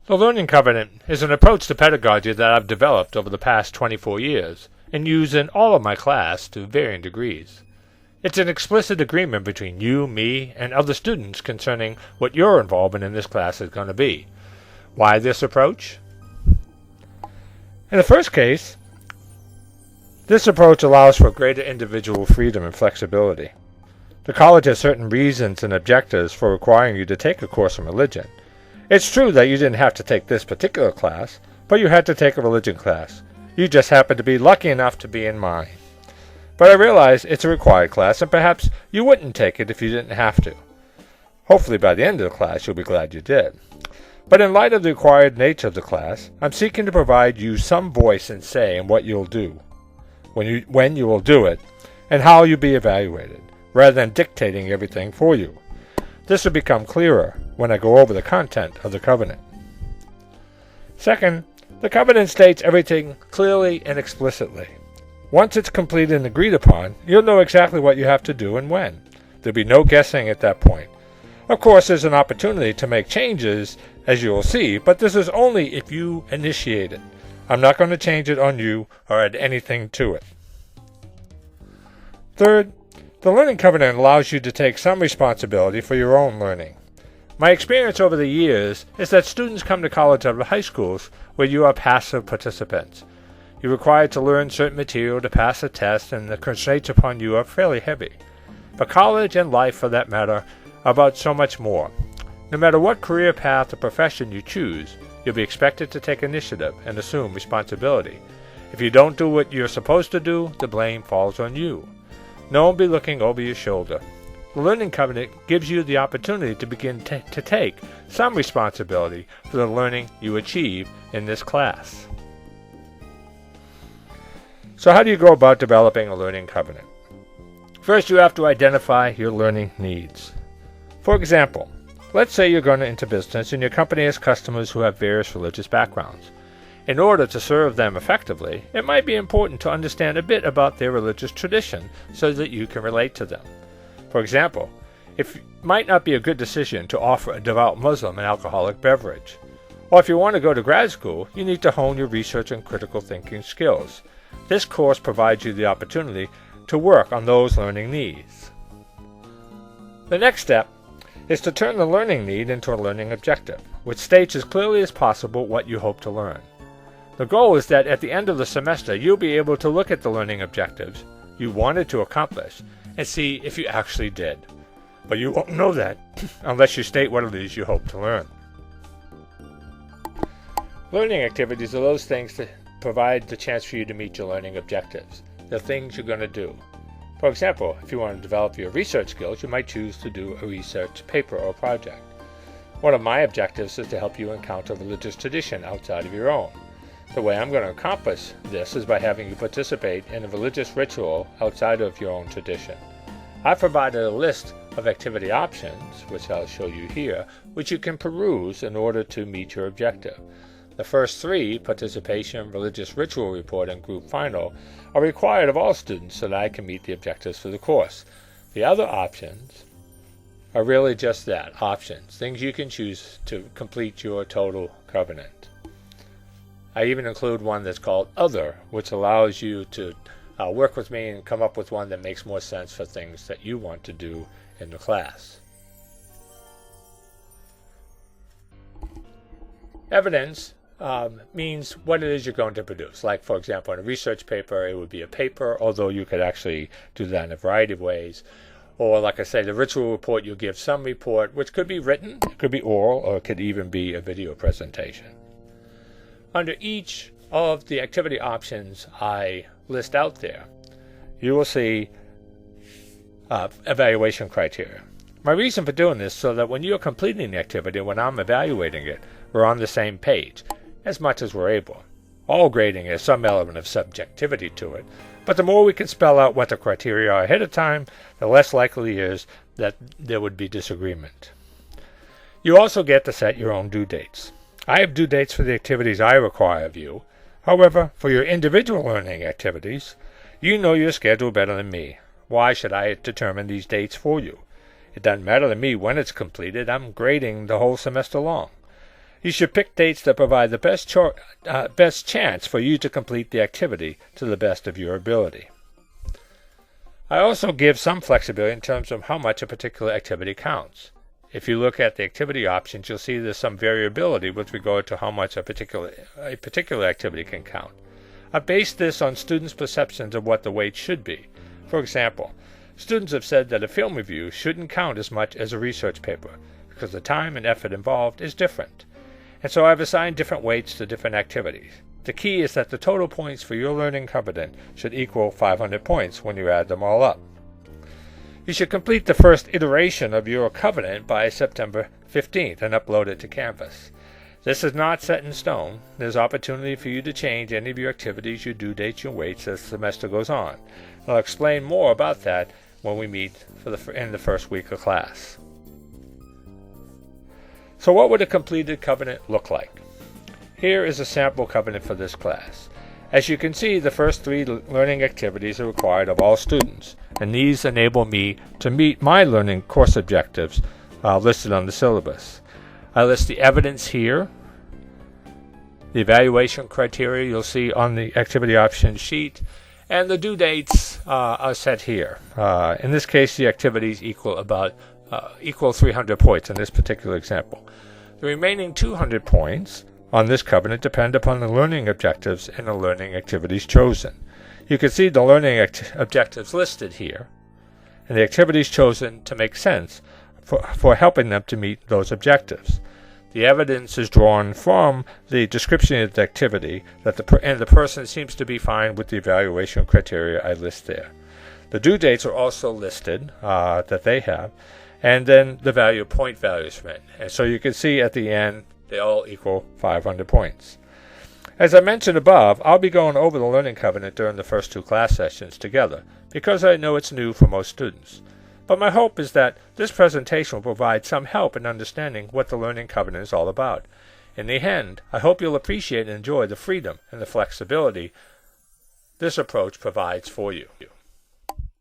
The Learning Covenant is an approach to pedagogy that I've developed over the past 24 years and use in all of my class to varying degrees. It's an explicit agreement between you, me, and other students concerning what your involvement in this class is going to be. Why this approach? In the first case, this approach allows for greater individual freedom and flexibility. The college has certain reasons and objectives for requiring you to take a course in religion. It's true that you didn't have to take this particular class, but you had to take a religion class. You just happened to be lucky enough to be in mine. But I realize it's a required class, and perhaps you wouldn't take it if you didn't have to. Hopefully by the end of the class you'll be glad you did. But in light of the required nature of the class, I'm seeking to provide you some voice and say in what you'll do, when you will do it, and how you'll be evaluated, rather than dictating everything for you. This will become clearer when I go over the content of the covenant. Second, the covenant states everything clearly and explicitly. Once it's completed and agreed upon, you'll know exactly what you have to do and when. There'll be no guessing at that point. Of course, there's an opportunity to make changes, as you will see, but this is only if you initiate it. I'm not going to change it on you or add anything to it. Third, the Learning Covenant allows you to take some responsibility for your own learning. My experience over the years is that students come to college out of high schools where you are passive participants. You're required to learn certain material to pass a test, and the constraints upon you are fairly heavy. But college and life, for that matter, are about so much more. No matter what career path or profession you choose, you'll be expected to take initiative and assume responsibility. If you don't do what you're supposed to do, the blame falls on you. No one will be looking over your shoulder. The Learning Covenant gives you the opportunity to begin to take some responsibility for the learning you achieve in this class. So how do you go about developing a Learning Covenant? First, you have to identify your learning needs. For example, let's say you're going into business and your company has customers who have various religious backgrounds. In order to serve them effectively, it might be important to understand a bit about their religious tradition so that you can relate to them. For example, it might not be a good decision to offer a devout Muslim an alcoholic beverage. Or if you want to go to grad school, you need to hone your research and critical thinking skills. This course provides you the opportunity to work on those learning needs. The next step is to turn the learning need into a learning objective, which states as clearly as possible what you hope to learn. The goal is that at the end of the semester, you'll be able to look at the learning objectives you wanted to accomplish and see if you actually did. But you won't know that unless you state what it is you hope to learn. Learning activities are those things that provide the chance for you to meet your learning objectives, the things you're going to do. For example, if you want to develop your research skills, you might choose to do a research paper or project. One of my objectives is to help you encounter religious tradition outside of your own. The way I'm going to accomplish this is by having you participate in a religious ritual outside of your own tradition. I've provided a list of activity options, which I'll show you here, which you can peruse in order to meet your objective. The first three, participation, religious ritual report, and group final, are required of all students so that I can meet the objectives for the course. The other options are really just that, options, things you can choose to complete your total covenant. I even include one that's called Other, which allows you to work with me and come up with one that makes more sense for things that you want to do in the class. Evidence means what it is you're going to produce. Like, for example, in a research paper, it would be a paper, although you could actually do that in a variety of ways. Or, like I say, the ritual report, you'll give some report, which could be written, it could be oral, or it could even be a video presentation. Under each of the activity options I list out there, you will see evaluation criteria. My reason for doing this is so that when you're completing the activity, when I'm evaluating it, we're on the same page, as much as we're able. All grading has some element of subjectivity to it, but the more we can spell out what the criteria are ahead of time, the less likely it is that there would be disagreement. You also get to set your own due dates. I have due dates for the activities I require of you. However, for your individual learning activities, you know your schedule better than me. Why should I determine these dates for you? It doesn't matter to me when it's completed. I'm grading the whole semester long. You should pick dates that provide the best chance for you to complete the activity to the best of your ability. I also give some flexibility in terms of how much a particular activity counts. If you look at the activity options, you'll see there's some variability with regard to how much a particular activity can count. I based this on students' perceptions of what the weight should be. For example, students have said that a film review shouldn't count as much as a research paper because the time and effort involved is different. And so I've assigned different weights to different activities. The key is that the total points for your learning covenant should equal 500 points when you add them all up. You should complete the first iteration of your covenant by September 15th and upload it to Canvas. This is not set in stone. There's opportunity for you to change any of your activities, your due dates, your weights as the semester goes on. I'll explain more about that when we meet in the first week of class. So what would a completed covenant look like? Here is a sample covenant for this class. As you can see, the first 3 learning activities are required of all students, and these enable me to meet my learning course objectives listed on the syllabus. I list the evidence here, the evaluation criteria you'll see on the activity options sheet, and the due dates are set here. In this case, the activities equal 300 points in this particular example. The remaining 200 points on this covenant depend upon the learning objectives and the learning activities chosen. You can see the learning objectives listed here, and the activities chosen to make sense for helping them to meet those objectives. The evidence is drawn from the description of the activity and the person seems to be fine with the evaluation criteria I list there. The due dates are also listed that they have, and then the point values written. And so you can see at the end they all equal 500 points. As I mentioned above, I'll be going over the learning covenant during the first 2 class sessions together because I know it's new for most students. But my hope is that this presentation will provide some help in understanding what the learning covenant is all about. In the end, I hope you'll appreciate and enjoy the freedom and the flexibility this approach provides for you.